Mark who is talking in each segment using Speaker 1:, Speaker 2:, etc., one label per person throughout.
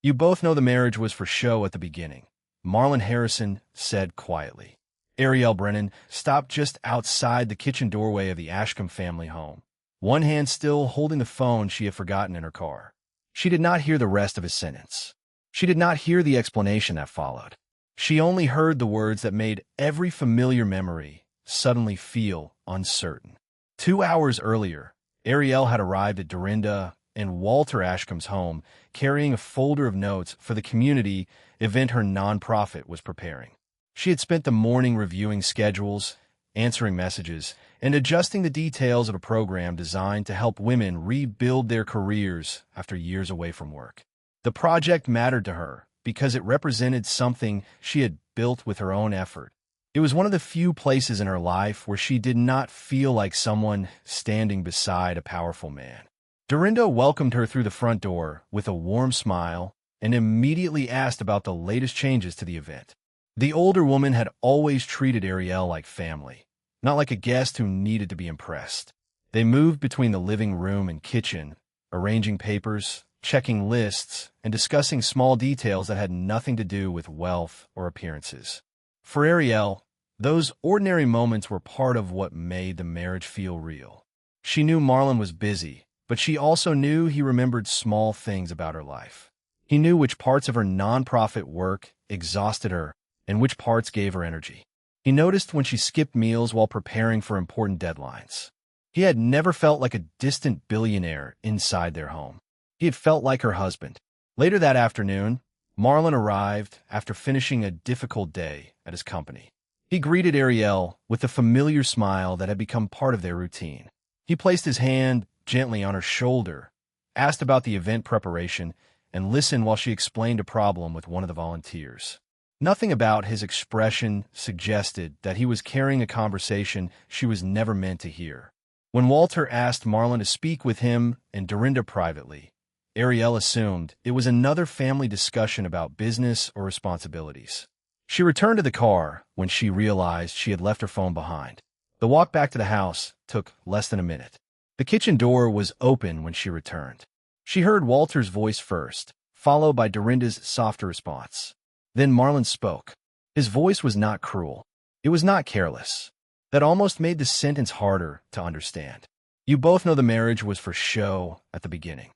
Speaker 1: You both know the marriage was for show at the beginning, Marlon Harrison said quietly. Arielle Brennan stopped just outside the kitchen doorway of the Ashcombe family home, one hand still holding the phone she had forgotten in her car. She did not hear the rest of his sentence. She did not hear the explanation that followed. She only heard the words that made every familiar memory suddenly feel uncertain. 2 hours earlier, Arielle had arrived at Dorinda and Walter Ashcombe's home, carrying a folder of notes for the community event her nonprofit was preparing. She had spent the morning reviewing schedules, answering messages, and adjusting the details of a program designed to help women rebuild their careers after years away from work. The project mattered to her because it represented something she had built with her own effort. It was one of the few places in her life where she did not feel like someone standing beside a powerful man. Dorinda welcomed her through the front door with a warm smile and immediately asked about the latest changes to the event. The older woman had always treated Arielle like family, not like a guest who needed to be impressed. They moved between the living room and kitchen, arranging papers, checking lists, and discussing small details that had nothing to do with wealth or appearances. For Arielle, those ordinary moments were part of what made the marriage feel real. She knew Marlon was busy, but she also knew he remembered small things about her life. He knew which parts of her nonprofit work exhausted her and which parts gave her energy. He noticed when she skipped meals while preparing for important deadlines. He had never felt like a distant billionaire inside their home. He had felt like her husband. Later that afternoon, Marlon arrived after finishing a difficult day at his company. He greeted Arielle with the familiar smile that had become part of their routine. He placed his hand gently on her shoulder, asked about the event preparation, and listened while she explained a problem with one of the volunteers. Nothing about his expression suggested that he was carrying a conversation she was never meant to hear. When Walter asked Marlon to speak with him and Dorinda privately, Arielle assumed it was another family discussion about business or responsibilities. She returned to the car when she realized she had left her phone behind. The walk back to the house took less than a minute. The kitchen door was open when she returned. She heard Walter's voice first, followed by Dorinda's softer response. Then Marlon spoke. His voice was not cruel. It was not careless. That almost made the sentence harder to understand. You both know the marriage was for show at the beginning.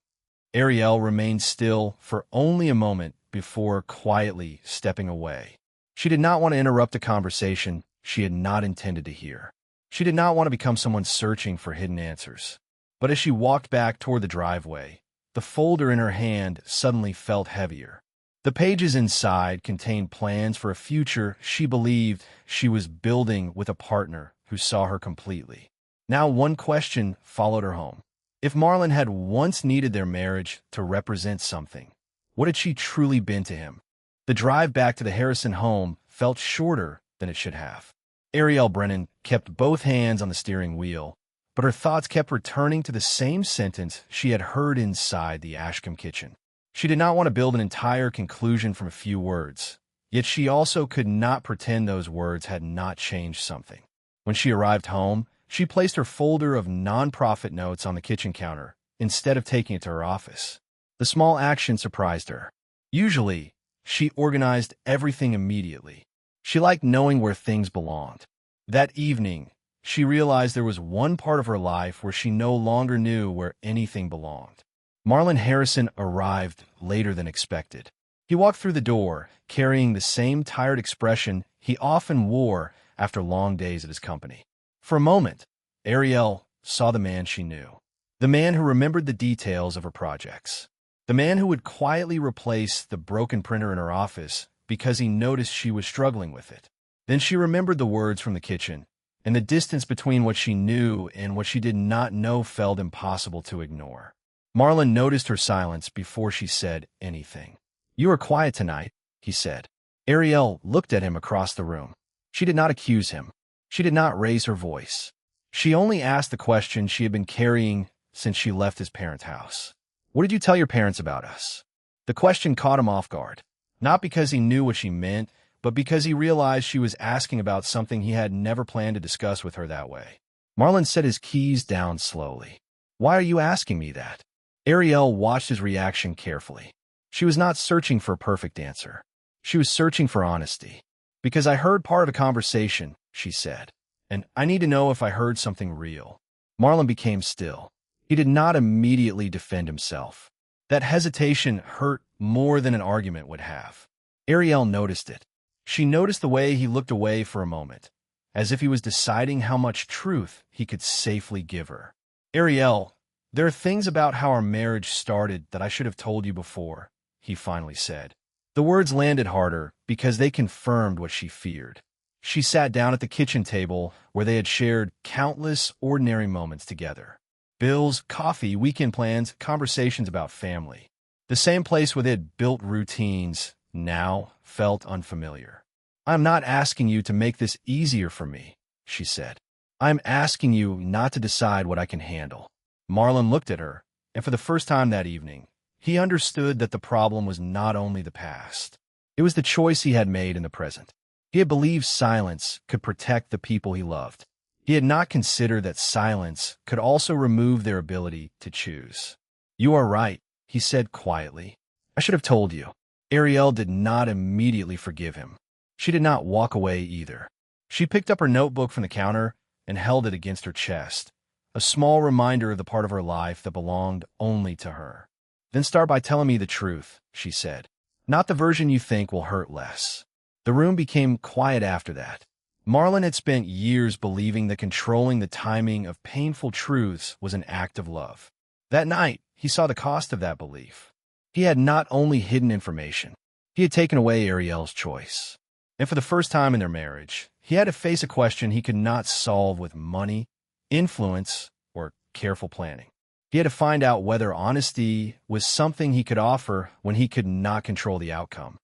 Speaker 1: Arielle remained still for only a moment before quietly stepping away. She did not want to interrupt a conversation she had not intended to hear. She did not want to become someone searching for hidden answers. But as she walked back toward the driveway, the folder in her hand suddenly felt heavier. The pages inside contained plans for a future she believed she was building with a partner who saw her completely. Now one question followed her home. If Marlon had once needed their marriage to represent something, what had she truly been to him? The drive back to the Harrison home felt shorter than it should have. Arielle Brennan kept both hands on the steering wheel, but her thoughts kept returning to the same sentence she had heard inside the Ashcombe kitchen. She did not want to build an entire conclusion from a few words, yet she also could not pretend those words had not changed something. When she arrived home, she placed her folder of nonprofit notes on the kitchen counter instead of taking it to her office. The small action surprised her. Usually, she organized everything immediately. She liked knowing where things belonged. That evening, she realized there was one part of her life where she no longer knew where anything belonged. Marlon Harrison arrived later than expected. He walked through the door, carrying the same tired expression he often wore after long days at his company. For a moment, Arielle saw the man she knew. The man who remembered the details of her projects. The man who would quietly replace the broken printer in her office because he noticed she was struggling with it. Then she remembered the words from the kitchen, and the distance between what she knew and what she did not know felt impossible to ignore. Marlon noticed her silence before she said anything. "You are quiet tonight," he said. Arielle looked at him across the room. She did not accuse him. She did not raise her voice. She only asked the question she had been carrying since she left his parents' house. "What did you tell your parents about us?" The question caught him off guard. Not because he knew what she meant, but because he realized she was asking about something he had never planned to discuss with her that way. Marlon set his keys down slowly. "Why are you asking me that?" Arielle watched his reaction carefully. She was not searching for a perfect answer. She was searching for honesty. Because I heard part of a conversation, she said, and I need to know if I heard something real. Marlon became still. He did not immediately defend himself. That hesitation hurt more than an argument would have. Arielle noticed it. She noticed the way he looked away for a moment, as if he was deciding how much truth he could safely give her. Arielle, there are things about how our marriage started that I should have told you before, he finally said. The words landed harder because they confirmed what she feared. She sat down at the kitchen table where they had shared countless ordinary moments together. Bills, coffee, weekend plans, conversations about family. The same place where they had built routines now felt unfamiliar. I'm not asking you to make this easier for me, she said. I'm asking you not to decide what I can handle. Marlon looked at her, and for the first time that evening, he understood that the problem was not only the past. It was the choice he had made in the present. He had believed silence could protect the people he loved. He had not considered that silence could also remove their ability to choose. You are right, he said quietly. I should have told you. Arielle did not immediately forgive him. She did not walk away either. She picked up her notebook from the counter and held it against her chest, a small reminder of the part of her life that belonged only to her. Then start by telling me the truth, she said. Not the version you think will hurt less. The room became quiet after that. Marlon had spent years believing that controlling the timing of painful truths was an act of love. That night, he saw the cost of that belief. He had not only hidden information, he had taken away Arielle's choice. And for the first time in their marriage, he had to face a question he could not solve with money, influence, or careful planning. He had to find out whether honesty was something he could offer when he could not control the outcome.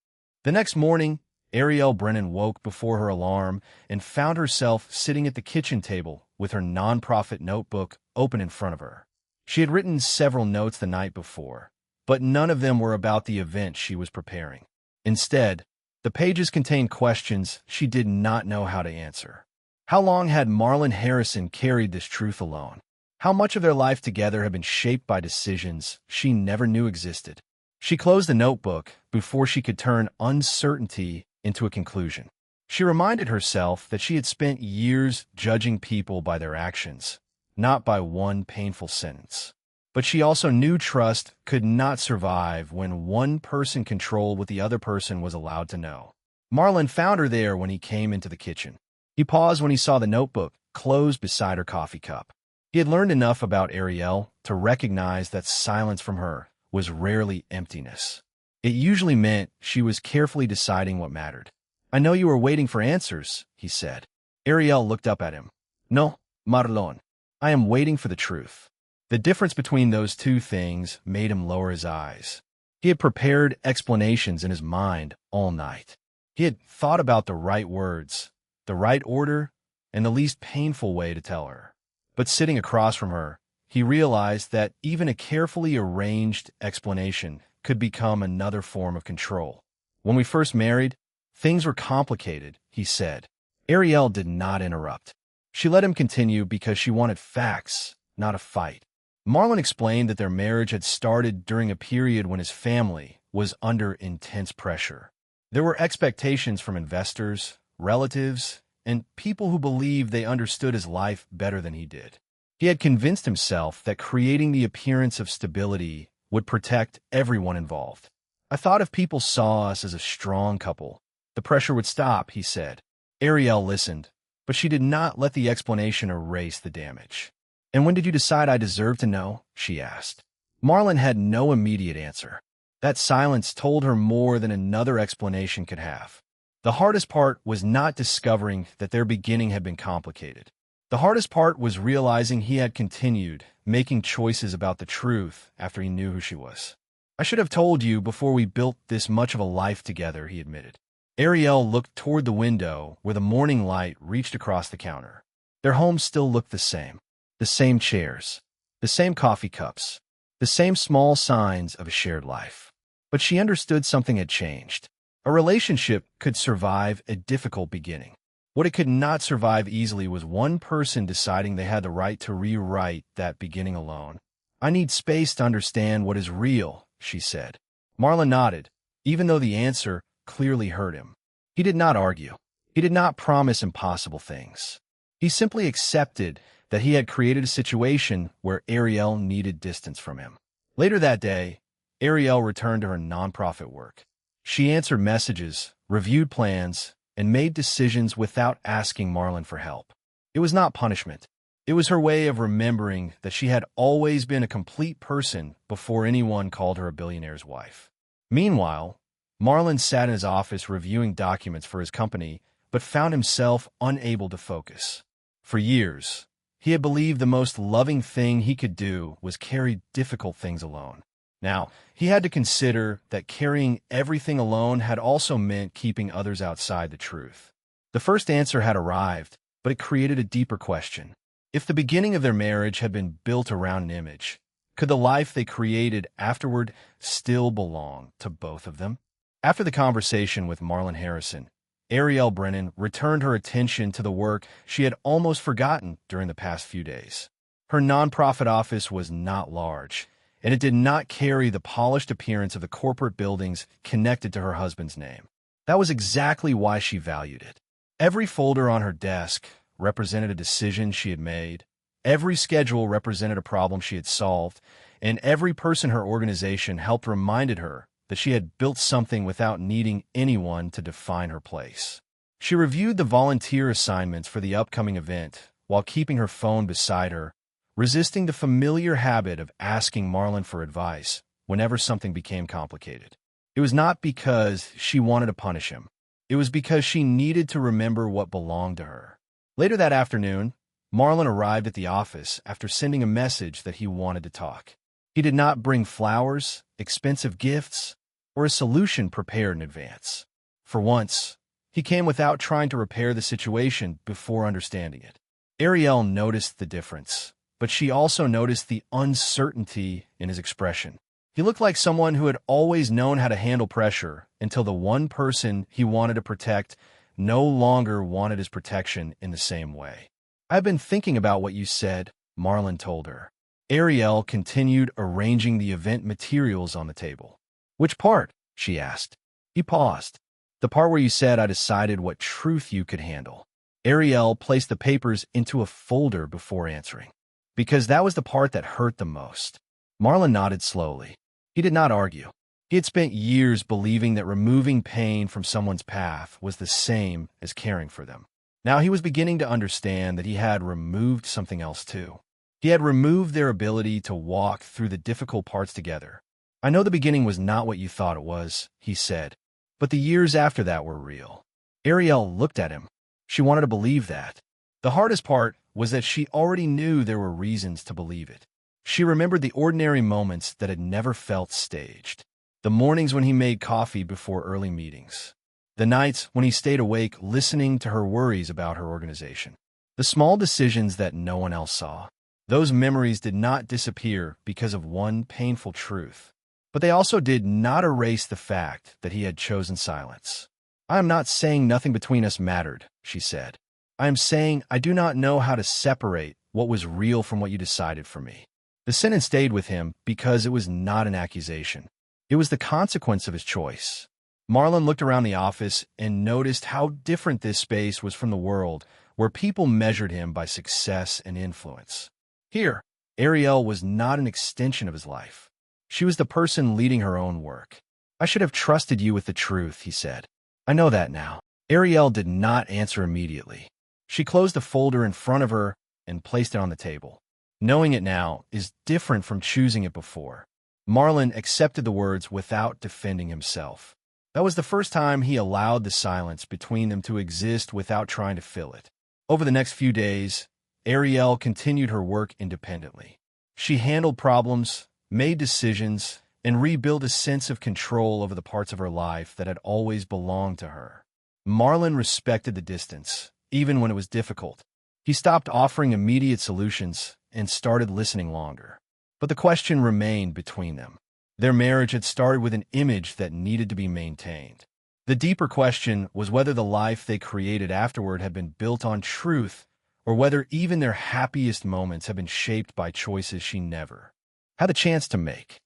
Speaker 1: The next morning, Arielle Brennan woke before her alarm and found herself sitting at the kitchen table with her nonprofit notebook open in front of her. She had written several notes the night before, but none of them were about the event she was preparing. Instead, the pages contained questions she did not know how to answer. How long had Marlon Harrison carried this truth alone? How much of their life together had been shaped by decisions she never knew existed? She closed the notebook before she could turn uncertainty into a conclusion. She reminded herself that she had spent years judging people by their actions, not by one painful sentence. But she also knew trust could not survive when one person controlled what the other person was allowed to know. Marlon found her there when he came into the kitchen. He paused when he saw the notebook closed beside her coffee cup. He had learned enough about Arielle to recognize that silence from her was rarely emptiness. It usually meant she was carefully deciding what mattered. I know you were waiting for answers, he said. Arielle looked up at him. No, Marlon. I am waiting for the truth. The difference between those two things made him lower his eyes. He had prepared explanations in his mind all night. He had thought about the right words, the right order, and the least painful way to tell her. But sitting across from her, he realized that even a carefully arranged explanation could become another form of control. When we first married, things were complicated, he said. Arielle did not interrupt. She let him continue because she wanted facts, not a fight. Marlon explained that their marriage had started during a period when his family was under intense pressure. There were expectations from investors, relatives, and people who believed they understood his life better than he did. He had convinced himself that creating the appearance of stability would protect everyone involved. I thought if people saw us as a strong couple, the pressure would stop, he said. Arielle listened, but she did not let the explanation erase the damage. And when did you decide I deserved to know? She asked. Marlon had no immediate answer. That silence told her more than another explanation could have. The hardest part was not discovering that their beginning had been complicated. The hardest part was realizing he had continued making choices about the truth after he knew who she was. I should have told you before we built this much of a life together, he admitted. Arielle looked toward the window where the morning light reached across the counter. Their home still looked the same. The same chairs, the same coffee cups, the same small signs of a shared life. But she understood something had changed. A relationship could survive a difficult beginning. What it could not survive easily was one person deciding they had the right to rewrite that beginning alone. I need space to understand what is real, she said. Marlon nodded, even though the answer clearly hurt him. He did not argue. He did not promise impossible things. He simply accepted that he had created a situation where Arielle needed distance from him. Later that day, Arielle returned to her nonprofit work. She answered messages, reviewed plans, and made decisions without asking Marlon for help. It was not punishment. It was her way of remembering that she had always been a complete person before anyone called her a billionaire's wife. Meanwhile, Marlon sat in his office reviewing documents for his company, but found himself unable to focus. For years, he had believed the most loving thing he could do was carry difficult things alone. Now, he had to consider that carrying everything alone had also meant keeping others outside the truth. The first answer had arrived, but it created a deeper question. If the beginning of their marriage had been built around an image, could the life they created afterward still belong to both of them? After the conversation with Marlon Harrison, Arielle Brennan returned her attention to the work she had almost forgotten during the past few days. Her nonprofit office was not large, and it did not carry the polished appearance of the corporate buildings connected to her husband's name. That was exactly why she valued it. Every folder on her desk represented a decision she had made, every schedule represented a problem she had solved, and every person her organization helped reminded her that she had built something without needing anyone to define her place. She reviewed the volunteer assignments for the upcoming event while keeping her phone beside her, resisting the familiar habit of asking Marlon for advice whenever something became complicated. It was not because she wanted to punish him. It was because she needed to remember what belonged to her. Later that afternoon, Marlon arrived at the office after sending a message that he wanted to talk. He did not bring flowers, expensive gifts, or a solution prepared in advance. For once, he came without trying to repair the situation before understanding it. Arielle noticed the difference, but she also noticed the uncertainty in his expression. He looked like someone who had always known how to handle pressure until the one person he wanted to protect no longer wanted his protection in the same way. "I've been thinking about what you said," Marlon told her. Arielle continued arranging the event materials on the table. "Which part?" she asked. He paused. "The part where you said I decided what truth you could handle." Arielle placed the papers into a folder before answering. "Because that was the part that hurt the most." Marlon nodded slowly. He did not argue. He had spent years believing that removing pain from someone's path was the same as caring for them. Now he was beginning to understand that he had removed something else too. He had removed their ability to walk through the difficult parts together. "I know the beginning was not what you thought it was," he said, "but the years after that were real." Arielle looked at him. She wanted to believe that. The hardest part was that she already knew there were reasons to believe it. She remembered the ordinary moments that had never felt staged. The mornings when he made coffee before early meetings. The nights when he stayed awake listening to her worries about her organization. The small decisions that no one else saw. Those memories did not disappear because of one painful truth. But they also did not erase the fact that he had chosen silence. "I am not saying nothing between us mattered," she said. "I am saying I do not know how to separate what was real from what you decided for me." The sentence stayed with him because it was not an accusation. It was the consequence of his choice. Marlon looked around the office and noticed how different this space was from the world where people measured him by success and influence. Here, Arielle was not an extension of his life. She was the person leading her own work. "I should have trusted you with the truth," he said. "I know that now." Arielle did not answer immediately. She closed the folder in front of her and placed it on the table. Knowing it now is different from choosing it before. Marlon accepted the words without defending himself. That was the first time he allowed the silence between them to exist without trying to fill it. Over the next few days, Arielle continued her work independently. She handled problems, made decisions, and rebuilt a sense of control over the parts of her life that had always belonged to her. Marlon respected the distance, even when it was difficult. He stopped offering immediate solutions and started listening longer. But the question remained between them. Their marriage had started with an image that needed to be maintained. The deeper question was whether the life they created afterward had been built on truth, or whether even their happiest moments had been shaped by choices she never had the chance to make.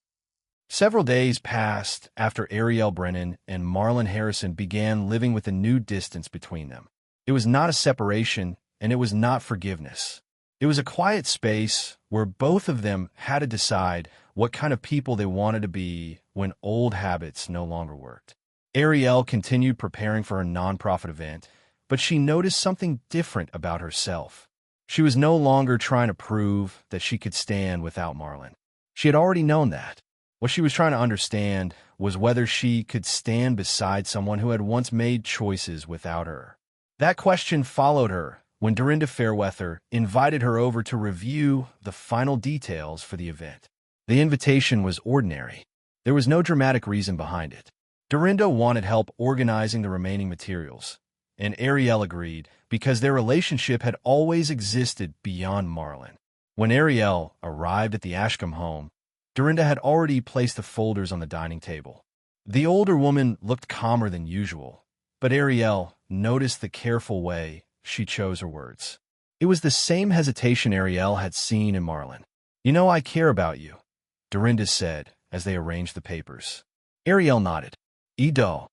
Speaker 1: Several days passed after Arielle Brennan and Marlon Harrison began living with a new distance between them. It was not a separation, and it was not forgiveness. It was a quiet space where both of them had to decide what kind of people they wanted to be when old habits no longer worked. Arielle continued preparing for her nonprofit event, but she noticed something different about herself. She was no longer trying to prove that she could stand without Marlon. She had already known that. What she was trying to understand was whether she could stand beside someone who had once made choices without her. That question followed her when Dorinda Fairweather invited her over to review the final details for the event. The invitation was ordinary. There was no dramatic reason behind it. Dorinda wanted help organizing the remaining materials, and Arielle agreed because their relationship had always existed beyond Marlon. When Arielle arrived at the Ashcombe home, Dorinda had already placed the folders on the dining table. The older woman looked calmer than usual, but Arielle noticed the careful way she chose her words. It was the same hesitation Arielle had seen in Marlon. "You know I care about you," Dorinda said as they arranged the papers. Arielle nodded. "Edo."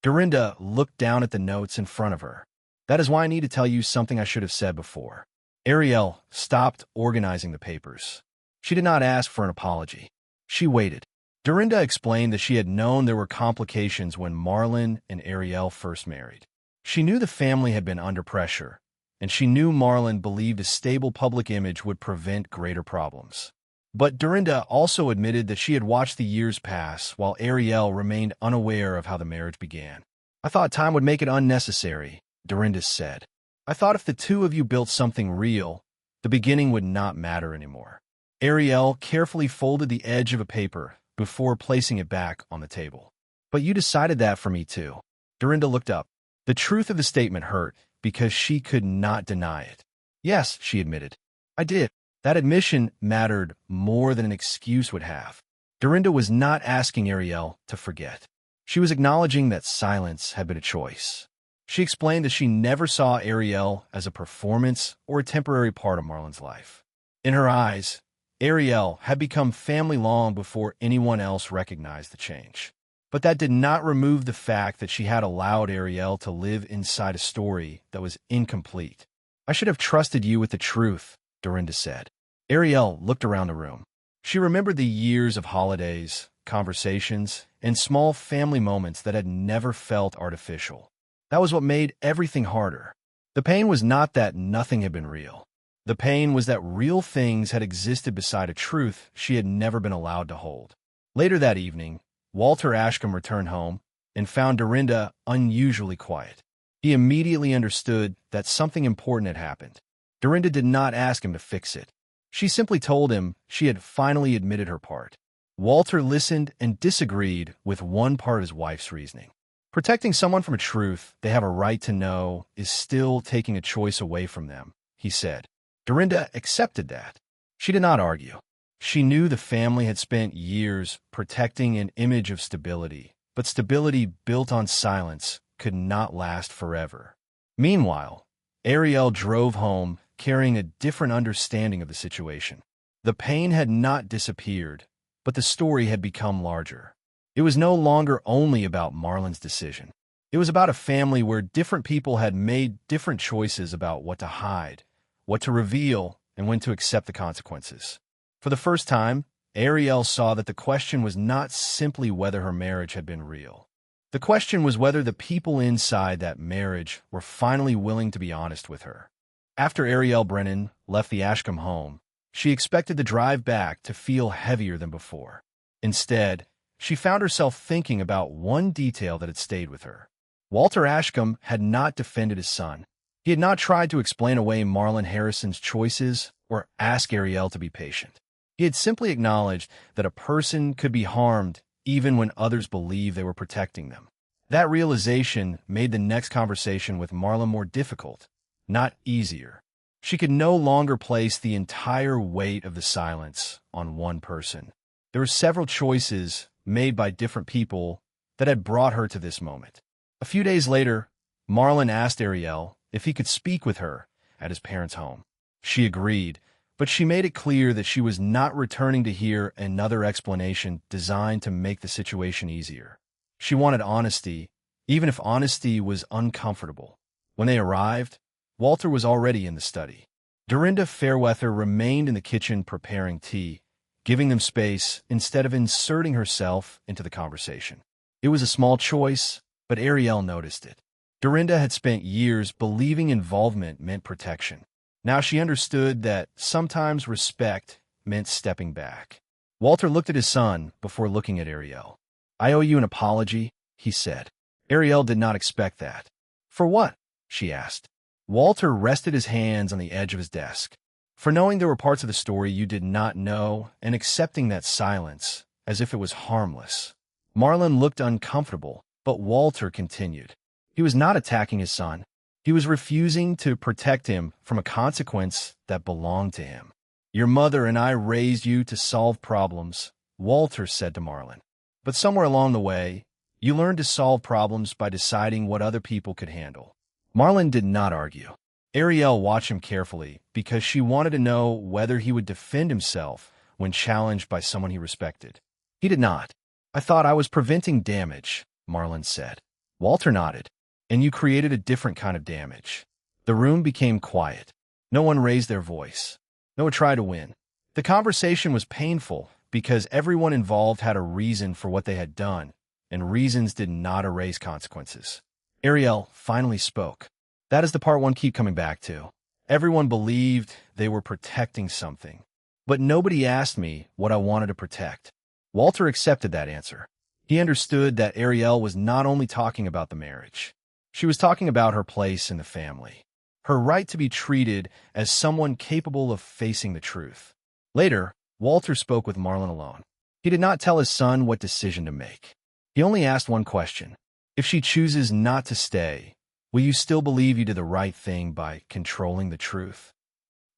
Speaker 1: Dorinda looked down at the notes in front of her. "That is why I need to tell you something I should have said before." Arielle stopped organizing the papers. She did not ask for an apology. She waited. Dorinda explained that she had known there were complications when Marlon and Arielle first married. She knew the family had been under pressure, and she knew Marlon believed a stable public image would prevent greater problems. But Dorinda also admitted that she had watched the years pass while Arielle remained unaware of how the marriage began. "I thought time would make it unnecessary," Dorinda said. "I thought if the two of you built something real, the beginning would not matter anymore." Arielle carefully folded the edge of a paper before placing it back on the table. "But you decided that for me too." Dorinda looked up. The truth of the statement hurt because she could not deny it. "Yes," she admitted. "I did." That admission mattered more than an excuse would have. Dorinda was not asking Arielle to forget. She was acknowledging that silence had been a choice. She explained that she never saw Arielle as a performance or a temporary part of Marlon's life. In her eyes, Arielle had become family long before anyone else recognized the change. But that did not remove the fact that she had allowed Arielle to live inside a story that was incomplete. "I should have trusted you with the truth," Dorinda said. Arielle looked around the room. She remembered the years of holidays, conversations, and small family moments that had never felt artificial. That was what made everything harder. The pain was not that nothing had been real. The pain was that real things had existed beside a truth she had never been allowed to hold. Later that evening, Walter Ashcombe returned home and found Dorinda unusually quiet. He immediately understood that something important had happened. Dorinda did not ask him to fix it. She simply told him she had finally admitted her part. Walter listened and disagreed with one part of his wife's reasoning. Protecting someone from a truth they have a right to know is still taking a choice away from them, he said. Dorinda accepted that. She did not argue. She knew the family had spent years protecting an image of stability, but stability built on silence could not last forever. Meanwhile, Arielle drove home carrying a different understanding of the situation. The pain had not disappeared, but the story had become larger. It was no longer only about Marlon's decision. It was about a family where different people had made different choices about what to hide, what to reveal, and when to accept the consequences. For the first time, Arielle saw that the question was not simply whether her marriage had been real. The question was whether the people inside that marriage were finally willing to be honest with her. After Arielle Brennan left the Ashcombe home, she expected the drive back to feel heavier than before. Instead, she found herself thinking about one detail that had stayed with her. Walter Ashcombe had not defended his son. He had not tried to explain away Marlon Harrison's choices or ask Arielle to be patient. He had simply acknowledged that a person could be harmed even when others believed they were protecting them. That realization made the next conversation with Marlon more difficult, not easier. She could no longer place the entire weight of the silence on one person. There were several choices made by different people that had brought her to this moment. A few days later, Marlon asked Arielle if he could speak with her at his parents' home. She agreed, but she made it clear that she was not returning to hear another explanation designed to make the situation easier. She wanted honesty, even if honesty was uncomfortable. When they arrived, Walter was already in the study. Dorinda Fairweather remained in the kitchen preparing tea, giving them space instead of inserting herself into the conversation. It was a small choice, but Arielle noticed it. Dorinda had spent years believing involvement meant protection. Now she understood that sometimes respect meant stepping back. Walter looked at his son before looking at Arielle. "I owe you an apology," he said. Arielle did not expect that. "For what?" she asked. Walter rested his hands on the edge of his desk. "For knowing there were parts of the story you did not know and accepting that silence as if it was harmless." Marlon looked uncomfortable, but Walter continued. He was not attacking his son. He was refusing to protect him from a consequence that belonged to him. "Your mother and I raised you to solve problems," Walter said to Marlon. "But somewhere along the way, you learned to solve problems by deciding what other people could handle." Marlon did not argue. Arielle watched him carefully because she wanted to know whether he would defend himself when challenged by someone he respected. He did not. "I thought I was preventing damage," Marlon said. Walter nodded. "And you created a different kind of damage." The room became quiet. No one raised their voice. No one tried to win. The conversation was painful because everyone involved had a reason for what they had done, and reasons did not erase consequences. Arielle finally spoke. "That is the part one keep coming back to. Everyone believed they were protecting something, but nobody asked me what I wanted to protect." Walter accepted that answer. He understood that Arielle was not only talking about the marriage. She was talking about her place in the family, her right to be treated as someone capable of facing the truth. Later, Walter spoke with Marlon alone. He did not tell his son what decision to make. He only asked one question. "If she chooses not to stay, will you still believe you did the right thing by controlling the truth?"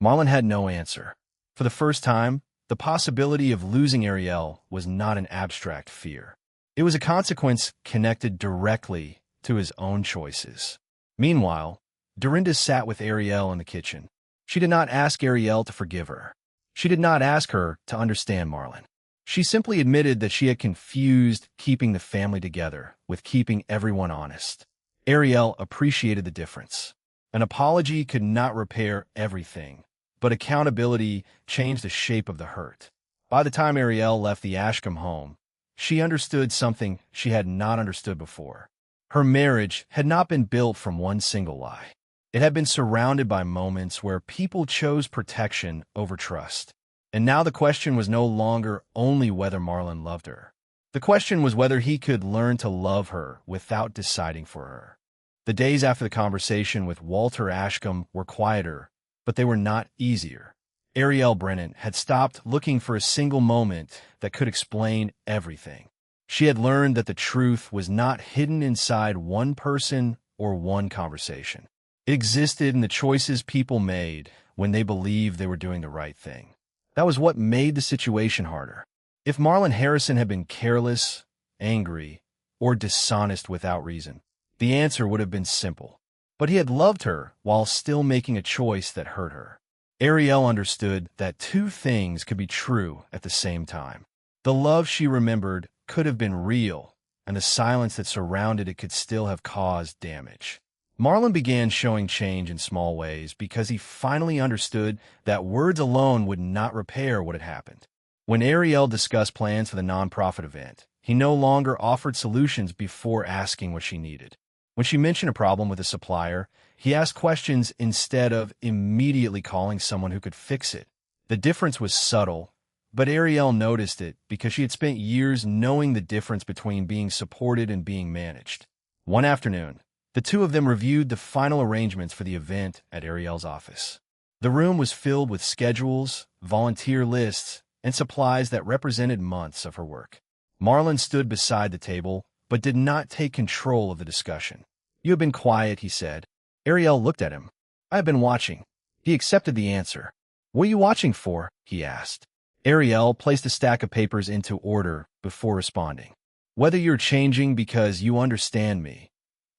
Speaker 1: Marlon had no answer. For the first time, the possibility of losing Arielle was not an abstract fear. It was a consequence connected directly to his own choices. Meanwhile, Dorinda sat with Arielle in the kitchen. She did not ask Arielle to forgive her. She did not ask her to understand Marlon. She simply admitted that she had confused keeping the family together with keeping everyone honest. Arielle appreciated the difference. An apology could not repair everything, but accountability changed the shape of the hurt. By the time Arielle left the Ashcombe home, she understood something she had not understood before. Her marriage had not been built from one single lie. It had been surrounded by moments where people chose protection over trust. And now the question was no longer only whether Marlon loved her. The question was whether he could learn to love her without deciding for her. The days after the conversation with Walter Ashcombe were quieter, but they were not easier. Arielle Brennan had stopped looking for a single moment that could explain everything. She had learned that the truth was not hidden inside one person or one conversation. It existed in the choices people made when they believed they were doing the right thing. That was what made the situation harder. If Marlon Harrison had been careless, angry, or dishonest without reason, the answer would have been simple. But he had loved her while still making a choice that hurt her. Arielle understood that two things could be true at the same time. The love she remembered could have been real, and the silence that surrounded it could still have caused damage. Marlon began showing change in small ways because he finally understood that words alone would not repair what had happened. When Arielle discussed plans for the nonprofit event, he no longer offered solutions before asking what she needed. When she mentioned a problem with a supplier, he asked questions instead of immediately calling someone who could fix it. The difference was subtle, but Arielle noticed it because she had spent years knowing the difference between being supported and being managed. One afternoon, the two of them reviewed the final arrangements for the event at Arielle's office. The room was filled with schedules, volunteer lists, and supplies that represented months of her work. Marlon stood beside the table, but did not take control of the discussion. "You have been quiet," he said. Arielle looked at him. "I have been watching." He accepted the answer. "What are you watching for?" he asked. Arielle placed a stack of papers into order before responding. "Whether you're changing because you understand me,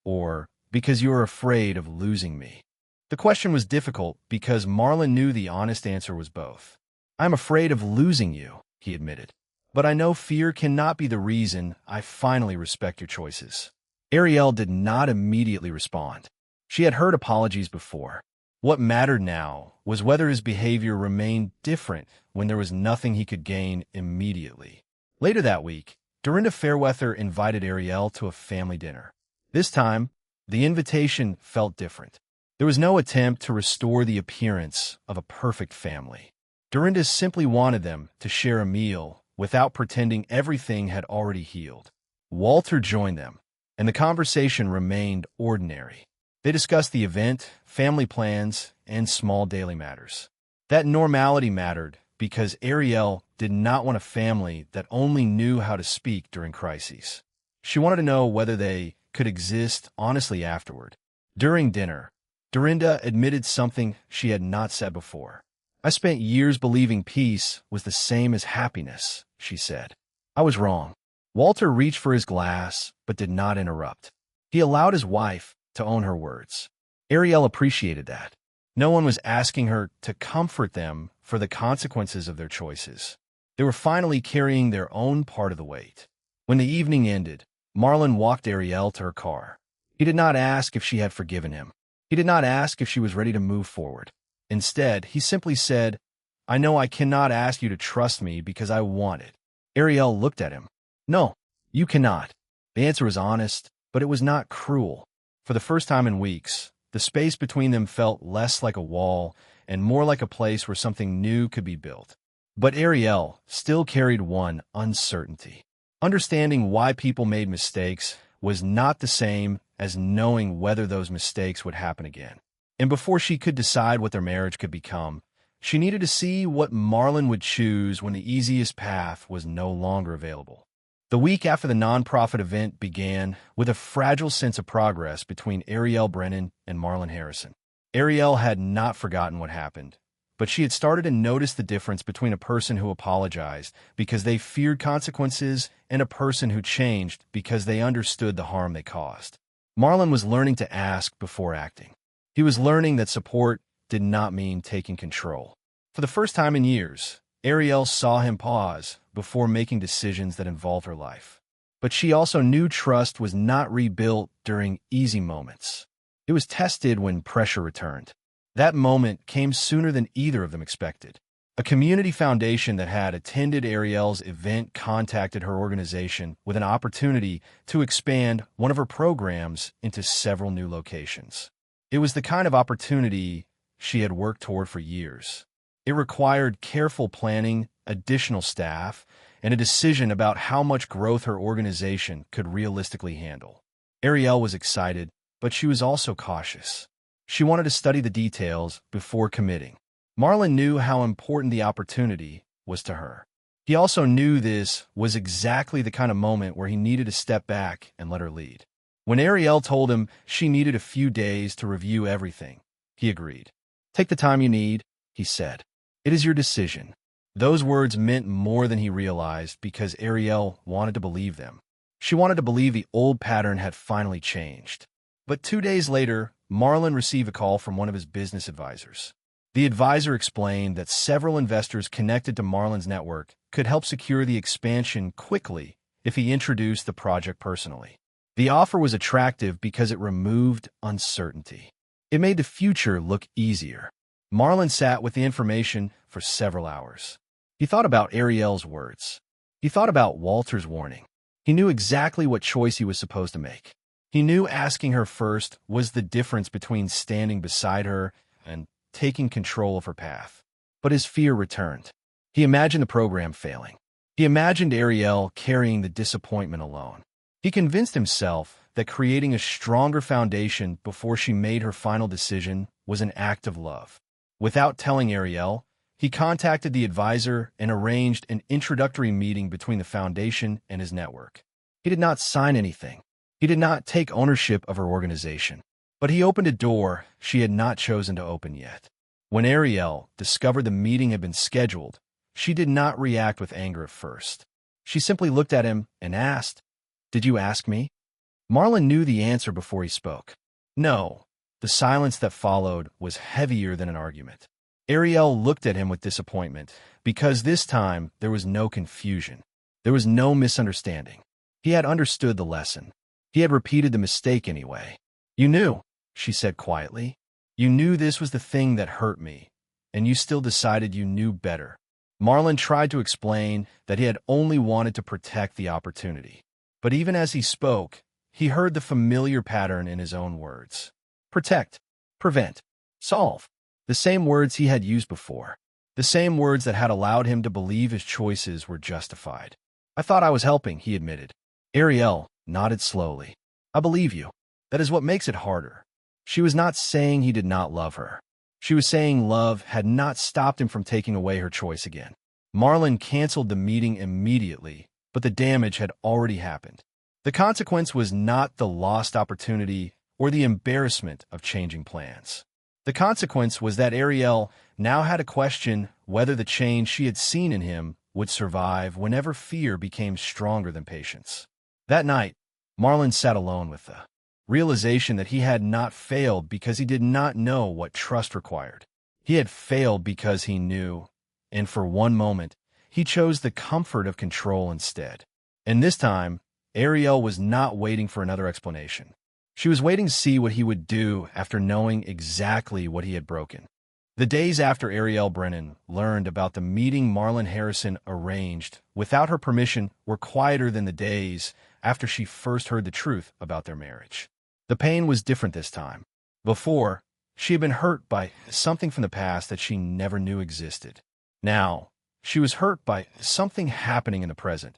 Speaker 1: or because you are afraid of losing me." The The question was difficult because Marlon knew the honest answer was both. "I'm afraid of losing you," he admitted. "But I know fear cannot be the reason I finally respect your choices." Arielle did not immediately respond. She had heard apologies before. What mattered now was whether his behavior remained different when there was nothing he could gain immediately. Later that week, Dorinda Fairweather invited Arielle to a family dinner. This time, the invitation felt different. There was no attempt to restore the appearance of a perfect family. Dorinda simply wanted them to share a meal without pretending everything had already healed. Walter joined them, and the conversation remained ordinary. They discussed the event, family plans, and small daily matters. That normality mattered because Arielle did not want a family that only knew how to speak during crises. She wanted to know whether they could exist honestly afterward. During dinner, Dorinda admitted something she had not said before. "I spent years believing peace was the same as happiness," she said. "I was wrong." Walter reached for his glass, but did not interrupt. He allowed his wife to own her words. Arielle appreciated that. No one was asking her to comfort them for the consequences of their choices. They were finally carrying their own part of the weight. When the evening ended, Marlon walked Arielle to her car. He did not ask if she had forgiven him. He did not ask if she was ready to move forward. Instead, he simply said, "I know I cannot ask you to trust me because I want it." Arielle looked at him. "No, you cannot." The answer was honest, but it was not cruel. For the first time in weeks, the space between them felt less like a wall and more like a place where something new could be built. But Arielle still carried one uncertainty. Understanding why people made mistakes was not the same as knowing whether those mistakes would happen again. And before she could decide what their marriage could become, she needed to see what Marlon would choose when the easiest path was no longer available. The week after the nonprofit event began with a fragile sense of progress between Arielle Brennan and Marlon Harrison. Arielle had not forgotten what happened, but she had started to notice the difference between a person who apologized because they feared consequences and a person who changed because they understood the harm they caused. Marlon was learning to ask before acting. He was learning that support did not mean taking control. For the first time in years, Arielle saw him pause before making decisions that involved her life. But she also knew trust was not rebuilt during easy moments. It was tested when pressure returned. That moment came sooner than either of them expected. A community foundation that had attended Arielle's event contacted her organization with an opportunity to expand one of her programs into several new locations. It was the kind of opportunity she had worked toward for years. It required careful planning, additional staff, and a decision about how much growth her organization could realistically handle. Arielle was excited, but she was also cautious. She wanted to study the details before committing. Marlon knew how important the opportunity was to her. He also knew this was exactly the kind of moment where he needed to step back and let her lead. When Arielle told him she needed a few days to review everything, he agreed. "Take the time you need," he said. "It is your decision." Those words meant more than he realized because Arielle wanted to believe them. She wanted to believe the old pattern had finally changed. But 2 days later, Marlon received a call from one of his business advisors. The advisor explained that several investors connected to Marlon's network could help secure the expansion quickly if he introduced the project personally. The offer was attractive because it removed uncertainty. It made the future look easier. Marlon sat with the information for several hours. He thought about Arielle's words. He thought about Walter's warning. He knew exactly what choice he was supposed to make. He knew asking her first was the difference between standing beside her and taking control of her path. But his fear returned. He imagined the program failing. He imagined Arielle carrying the disappointment alone. He convinced himself that creating a stronger foundation before she made her final decision was an act of love. Without telling Arielle, he contacted the advisor and arranged an introductory meeting between the foundation and his network. He did not sign anything. He did not take ownership of her organization. But he opened a door she had not chosen to open yet. When Arielle discovered the meeting had been scheduled, she did not react with anger at first. She simply looked at him and asked, "Did you ask me?" Marlon knew the answer before he spoke. No. The silence that followed was heavier than an argument. Arielle looked at him with disappointment, because this time there was no confusion. There was no misunderstanding. He had understood the lesson. He had repeated the mistake anyway. "You knew," she said quietly. "You knew this was the thing that hurt me, and you still decided you knew better." Marlon tried to explain that he had only wanted to protect the opportunity. But even as he spoke, he heard the familiar pattern in his own words. Protect, prevent, solve. The same words he had used before. The same words that had allowed him to believe his choices were justified. "I thought I was helping," he admitted. Arielle nodded slowly. "I believe you. That is what makes it harder." She was not saying he did not love her. She was saying love had not stopped him from taking away her choice again. Marlon canceled the meeting immediately, but the damage had already happened. The consequence was not the lost opportunity or the embarrassment of changing plans. The consequence was that Arielle now had to question whether the change she had seen in him would survive whenever fear became stronger than patience. That night, Marlon sat alone with the realization that he had not failed because he did not know what trust required. He had failed because he knew, and for one moment, he chose the comfort of control instead. And this time, Arielle was not waiting for another explanation. She was waiting to see what he would do after knowing exactly what he had broken. The days after Arielle Brennan learned about the meeting Marlon Harrison arranged without her permission were quieter than the days after she first heard the truth about their marriage. The pain was different this time. Before, she had been hurt by something from the past that she never knew existed. Now, she was hurt by something happening in the present,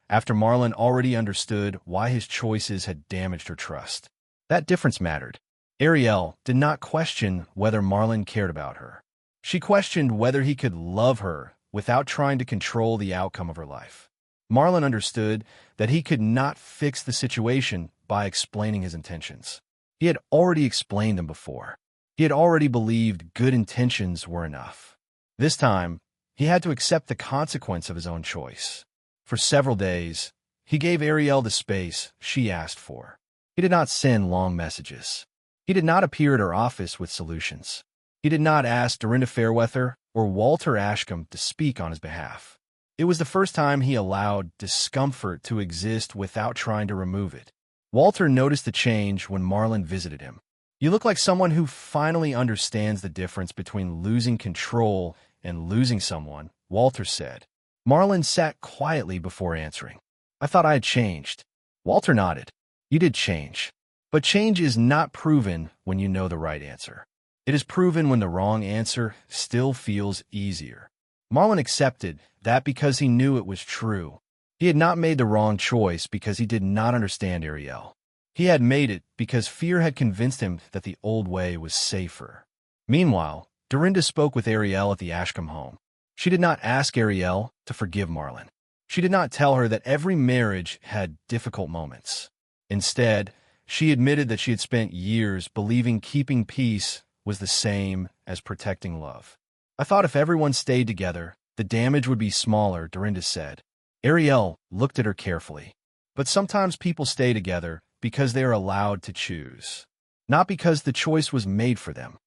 Speaker 1: after Marlon already understood why his choices had damaged her trust. That difference mattered. Arielle did not question whether Marlon cared about her. She questioned whether he could love her without trying to control the outcome of her life. Marlon understood that he could not fix the situation by explaining his intentions. He had already explained them before. He had already believed good intentions were enough. This time, he had to accept the consequence of his own choice. For several days, he gave Arielle the space she asked for. He did not send long messages. He did not appear at her office with solutions. He did not ask Dorinda Fairweather or Walter Ashcombe to speak on his behalf. It was the first time he allowed discomfort to exist without trying to remove it. Walter noticed the change when Marlon visited him. "You look like someone who finally understands the difference between losing control and losing someone," Walter said. Marlon sat quietly before answering. "I thought I had changed." Walter nodded. "You did change. But change is not proven when you know the right answer. It is proven when the wrong answer still feels easier." Marlon accepted that because he knew it was true. He had not made the wrong choice because he did not understand Arielle. He had made it because fear had convinced him that the old way was safer. Meanwhile, Dorinda spoke with Arielle at the Ashcombe home. She did not ask Arielle to forgive Marlon. She did not tell her that every marriage had difficult moments. Instead, she admitted that she had spent years believing keeping peace was the same as protecting love. "I thought if everyone stayed together, the damage would be smaller," Dorinda said. Arielle looked at her carefully. "But sometimes people stay together because they are allowed to choose, not because the choice was made for them."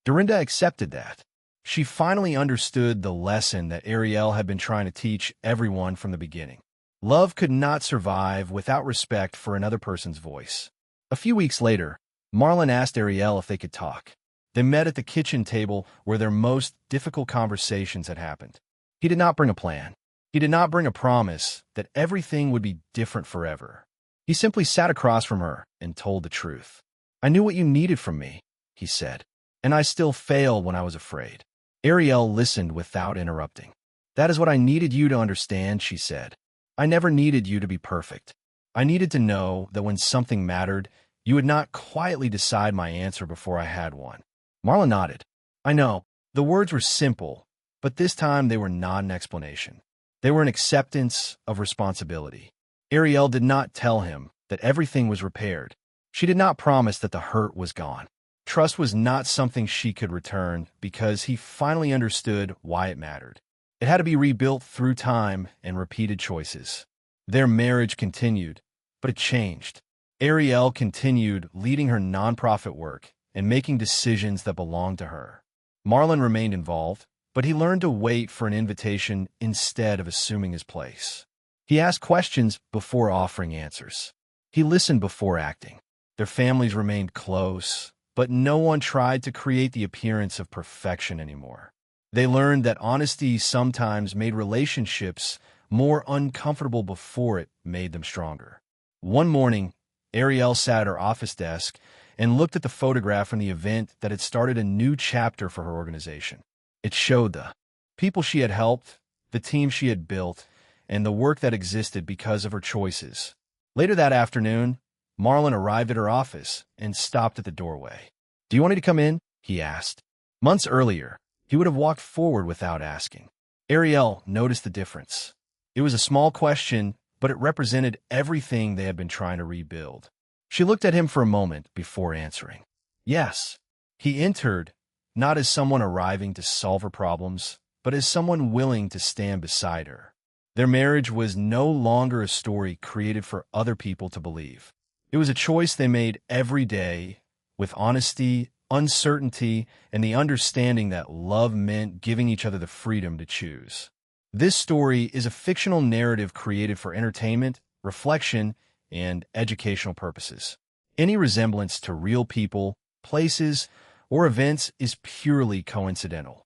Speaker 1: Dorinda accepted that. She finally understood the lesson that Arielle had been trying to teach everyone from the beginning. Love could not survive without respect for another person's voice. A few weeks later, Marlon asked Arielle if they could talk. They met at the kitchen table where their most difficult conversations had happened. He did not bring a plan. He did not bring a promise that everything would be different forever. He simply sat across from her and told the truth. "I knew what you needed from me," he said, "and I still failed when I was afraid." Arielle listened without interrupting. "That is what I needed you to understand," she said. "I never needed you to be perfect. I needed to know that when something mattered, you would not quietly decide my answer before I had one." Marlon nodded. "I know." The words were simple, but this time they were not an explanation. They were an acceptance of responsibility. Arielle did not tell him that everything was repaired. She did not promise that the hurt was gone. Trust was not something she could return because he finally understood why it mattered. It had to be rebuilt through time and repeated choices. Their marriage continued, but it changed. Arielle continued leading her nonprofit work, and making decisions that belonged to her. Marlon remained involved, but he learned to wait for an invitation instead of assuming his place. He asked questions before offering answers. He listened before acting. Their families remained close, but no one tried to create the appearance of perfection anymore. They learned that honesty sometimes made relationships more uncomfortable before it made them stronger. One morning, Arielle sat at her office desk and looked at the photograph from the event that had started a new chapter for her organization. It showed the people she had helped, the team she had built, and the work that existed because of her choices. Later that afternoon, Marlon arrived at her office and stopped at the doorway. "Do you want me to come in?" he asked. Months earlier, he would have walked forward without asking. Arielle noticed the difference. It was a small question, but it represented everything they had been trying to rebuild. She looked at him for a moment before answering. Yes. He entered, not as someone arriving to solve her problems, but as someone willing to stand beside her. Their marriage was no longer a story created for other people to believe. It was a choice they made every day, with honesty, uncertainty, and the understanding that love meant giving each other the freedom to choose. This story is a fictional narrative created for entertainment, reflection, and educational purposes. Any resemblance to real people, places, or events is purely coincidental.